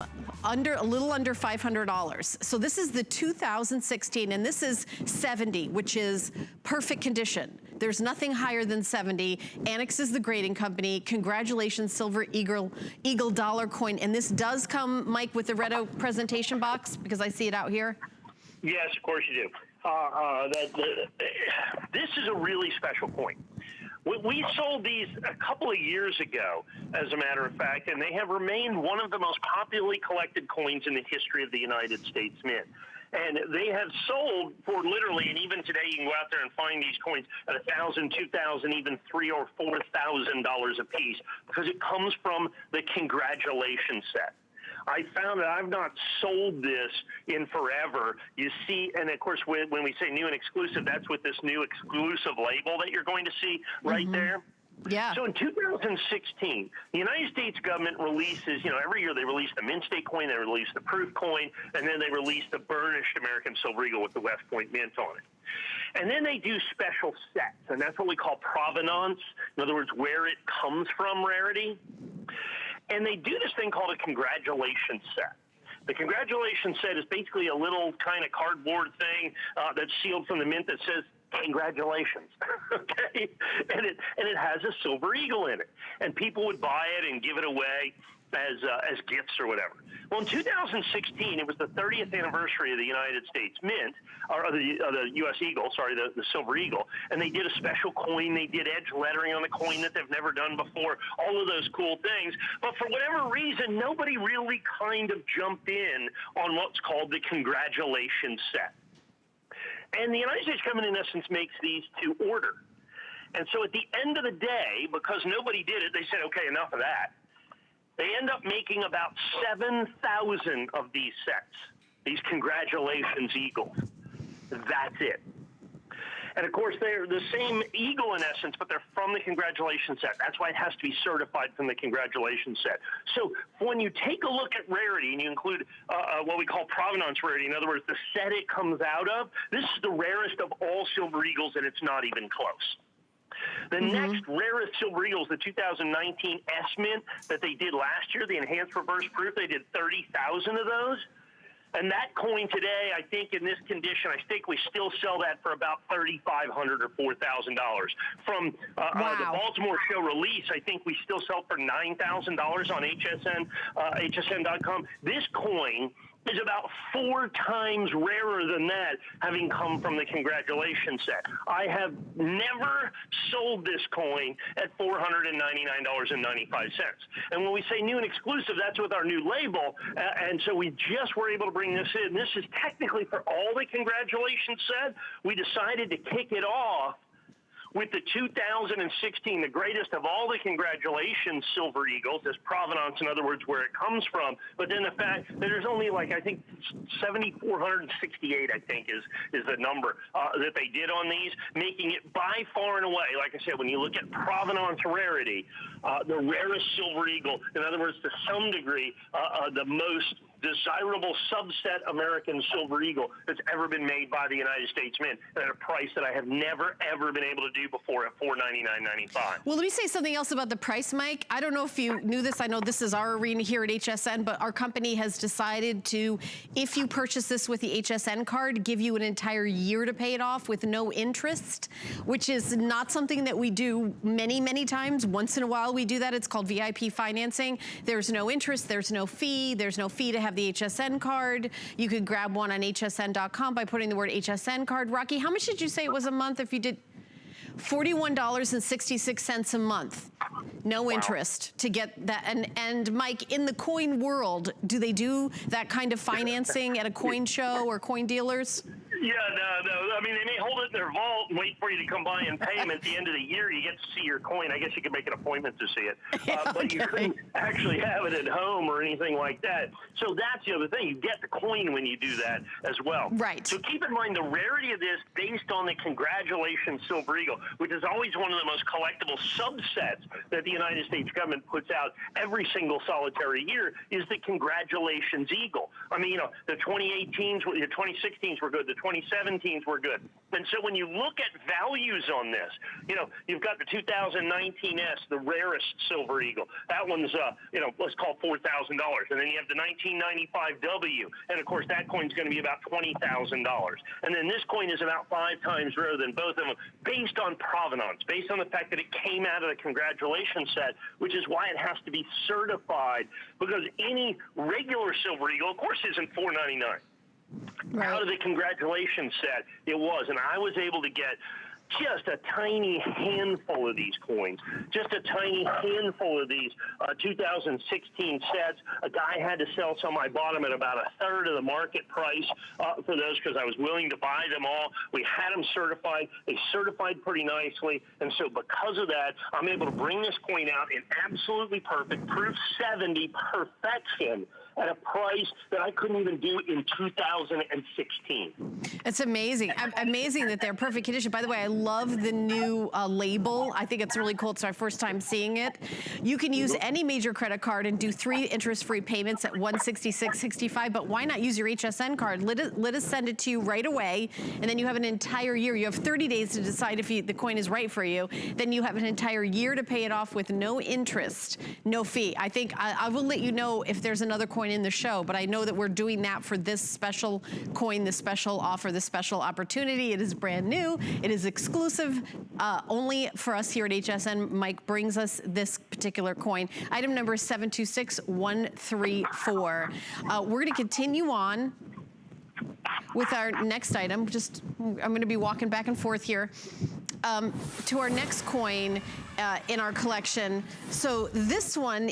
a little under $500. So this is the 2016, and this is 70, which is perfect condition. There's nothing higher than 70. ANACS is the grading company. Congratulations, Silver Eagle dollar coin. And this does come, Mike, with the Redo presentation box, because I see it out here. Yes, of course you do. This is a really special coin. We sold these a couple of years ago, as a matter of fact, and they have remained one of the most popularly collected coins in the history of the United States Mint. And they have sold for literally, and even today you can go out there and find these coins at $1,000, $2,000, even $3,000 or $4,000 a piece, because it comes from the Congratulations set. I found that I've not sold this in forever. You see, and of course, when we say new and exclusive, that's with this new exclusive label that you're going to see right there. Yeah. So in 2016, the United States government releases, every year they release the Mint State coin, they release the Proof coin, and then they release the burnished American Silver Eagle with the West Point Mint on it. And then they do special sets, and that's what we call provenance. In other words, where it comes from rarity. And they do this thing called a Congratulations set. The Congratulations set is basically a little kind of cardboard thing that's sealed from the mint that says, congratulations, okay? And it has a Silver Eagle in it. And people would buy it and give it away as gifts or whatever. Well, in 2016, it was the 30th anniversary of the United States Mint, or the U.S. Eagle, sorry, the Silver Eagle, and they did a special coin. They did edge lettering on the coin that they've never done before, all of those cool things. But for whatever reason, nobody really kind of jumped in on what's called the Congratulations set. And the United States government, in essence, makes these to order. And so at the end of the day, because nobody did it, they said, okay, enough of that. They end up making about 7,000 of these sets, these Congratulations Eagles. That's it. And of course, they're the same eagle in essence, but they're from the Congratulations set. That's why it has to be certified from the Congratulations set. So when you take a look at rarity and you include what we call provenance rarity, in other words, the set it comes out of, this is the rarest of all Silver Eagles, and it's not even close. The next rarest Silver Eagle is the 2019 S Mint that they did last year, the Enhanced Reverse Proof. They did 30,000 of those. And that coin today, I think in this condition, I think we still sell that for about $3,500 or $4,000. From the Baltimore show release, I think we still sell for $9,000 on hsn.com. This coin is about 4 times rarer than that, having come from the Congratulations set. I have never sold this coin at $499.95. And when we say new and exclusive, that's with our new label. And so we just were able to bring this in. This is technically for all the Congratulations set. We decided to kick it off with the 2016, the greatest of all the Congratulations Silver Eagles, as provenance, in other words, where it comes from. But then the fact that there's only I think 7,468, I think, is the number that they did on these, making it by far and away, like I said, when you look at provenance rarity, the rarest Silver Eagle. In other words, to some degree, the most desirable subset American Silver Eagle that's ever been made by the United States Mint at a price that I have never, ever been able to do before at $499.95. Well, let me say something else about the price, Mike. I don't know if you knew this. I know this is our arena here at HSN, but our company has decided to, if you purchase this with the HSN card, give you an entire year to pay it off with no interest, which is not something that we do many, many times. Once in a while we do that. It's called VIP financing. There's no interest, there's no fee. There's no fee to have the HSN card. You could grab one on hsn.com by putting the word HSN card. Rocky, how much did you say it was a month if you did? $41.66 a month. No interest to get that. And Mike, in the coin world, do they do that kind of financing at a coin show or coin dealers? Yeah, no. I mean, they may hold it in their vault and wait for you to come by and pay them. At the end of the year, you get to see your coin. I guess you could make an appointment to see it. But you couldn't actually have it at home or anything like that. So that's the other thing. You get the coin when you do that as well. Right. So keep in mind the rarity of this based on the Congratulations Silver Eagle, which is always one of the most collectible subsets that the United States government puts out every single solitary year, is the Congratulations Eagle. I mean, the 2018s, the 2016s were good. The 2017s were good. And so when you look at values on this, you know, you've got the 2019S, the rarest Silver Eagle. That one's, you know, let's call $4,000. And then you have the 1995W. And of course, that coin's going to be about $20,000. And then this coin is about 5 times rarer than both of them, based on provenance, based on the fact that it came out of the Congratulations set, which is why it has to be certified, because any regular Silver Eagle, of course, isn't $4.99. Right. Out of the Congratulations set, it was. And I was able to get just a tiny handful of these coins, just a tiny handful of these 2016 sets. A guy had to sell some. I bought them at about 1/3 of the market price for those because I was willing to buy them all. We had them certified. They certified pretty nicely. And so because of that, I'm able to bring this coin out in absolutely perfect Proof 70 perfection at a price that I couldn't even do in 2016. It's amazing. Amazing that they're perfect condition. By the way, I love the new label. I think it's really cool. It's our first time seeing it. You can use any major credit card and do 3 interest-free payments at $166.65, but why not use your HSN card? Let us send it to you right away, and then you have an entire year. You have 30 days to decide if the coin is right for you. Then you have an entire year to pay it off with no interest, no fee. I think I will let you know if there's another coin in the show, but I know that we're doing that for this special coin, the special offer, the special opportunity. It is brand new. It is exclusive only for us here at HSN. Mike brings us this particular coin. Item number is 726134. We're going to continue on with our next item. I'm going to be walking back and forth here to our next coin in our collection. So this one